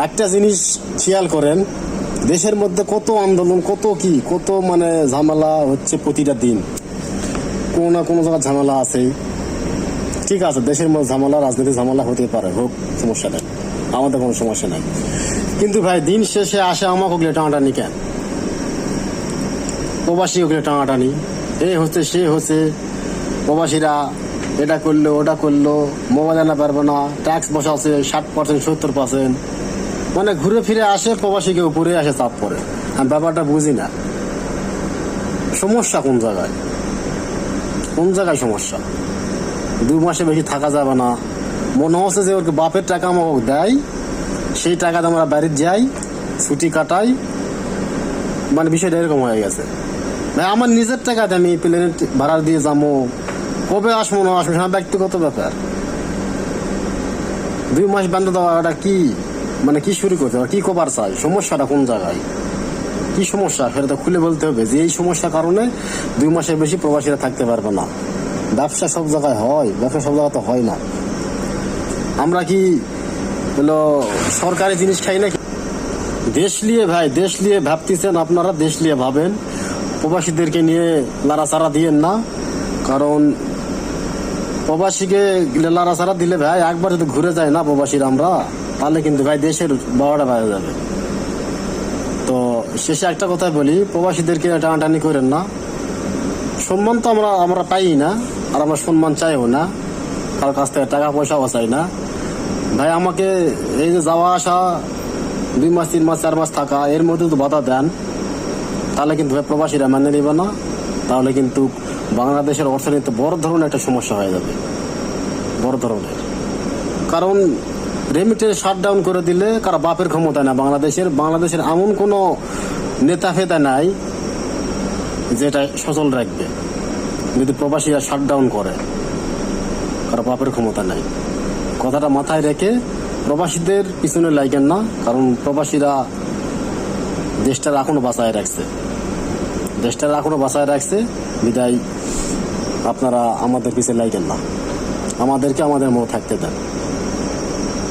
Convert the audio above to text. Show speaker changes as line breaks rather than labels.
একটা জিনিস খেয়াল করেন, দেশের মধ্যে কত আন্দোলন, কত মানে ঝামেলা হচ্ছে প্রতিটা দিন। কোনো না কোনো জায়গায় ঝামেলা আছে। ঠিক আছে, দেশের মধ্যে ঝামেলা, রাজনীতি ঝামেলা হতে পারে, হোক, সমস্যা নেই, আমাদের কোনো সমস্যা নাই। কিন্তু ভাই দিন শেষে আসে আমাকে ওগুলো টানাটানি কেন? প্রবাসী ওগুলো টানাটানি, এই হচ্ছে সে হচ্ছে, প্রবাসীরা এটা করলো ওটা করলো, মোবাইল আনা পারবে না, ট্যাক্স বসাচ্ছে 60% 70%, মানে ঘুরে ফিরে আসে প্রবাসীকে উপরে আসে চাপ পড়ে। আমি ব্যাপারটা বুঝি না, সমস্যা কোন জায়গায় সমস্যা? 2 মাসে বেশি থাকা যাবে না, মনে হচ্ছে যে ওর বাপের টাকা আমাকে দেয়, সেই টাকাতে আমরা বাড়িতে যাই, ছুটি কাটাই, মানে বিষয়টা এরকম হয়ে গেছে। ভাই আমার নিজের টাকাতে আমি প্লেনের ভাড়া দিয়ে যাবো, কবে আসবো না আসবো সেটা ব্যক্তিগত ব্যাপার। 2 মাস বন্ধ দেওয়া, এটা কি মানে কি শুরু করতে হবে, কি কবার চাই? সমস্যাটা কোন জায়গায়, কি সমস্যা সেটা তো খুলে বলতে হবে যে এই সমস্যার কারণে 2 মাসের বেশি প্রবাসীরা থাকতে পারবে না। ব্যবসা সব জায়গায় হয়, ব্যবসা সব জায়গায় তো হয় না। আমরা কি হলো সরকারি জিনিস খাই নাকি? দেশ নিয়ে ভাই, দেশ নিয়ে ভাবতেছেন আপনারা, দেশ নিয়ে ভাবেন, প্রবাসীদেরকে নিয়ে লাড়াচাড়া দিয়েন না। কারণ প্রবাসীকে লাড়াচাড়া দিলে ভাই একবার যদি ঘুরে যায় না প্রবাসীরা আমরা, তাহলে কিন্তু ভাই দেশের 12টা বাজে যাবে। তো শেষে একটা কথা বলি, প্রবাসীদেরকে টানাটানি করেন না। সম্মান তো আমরা পাই না, আর আমরা সম্মান চাইও না, কারোর কাছ থেকে টাকা পয়সাও চাই না। ভাই আমাকে এই যে যাওয়া আসা 2 মাস 3 মাস 4 মাস থাকা, এর মধ্যে তো বাধা দেন, তাহলে কিন্তু ভাই প্রবাসীরা মেনে নেবে না। তাহলে কিন্তু বাংলাদেশের অর্থনীতিতে বড় ধরনের একটা সমস্যা হয়ে যাবে, বড় ধরনের। কারণ রেমিটেন্স শাটডাউন করে দিলে কারো বাপের ক্ষমতা না বাংলাদেশের এমন কোনো নেতা ফেতা নাই যেটা সচল রাখবে। যদি প্রবাসীরা শাটডাউন করে, কারো বাপের ক্ষমতা নাই। কথাটা মাথায় রেখে প্রবাসীদের পিছনে লাগেন না, কারণ প্রবাসীরা দেশটার এখনো বাঁচায় রাখছে, বিদায় আপনারা আমাদের পিছনে লাগেন না, আমাদেরকে আমাদের মতো থাকতে দেন।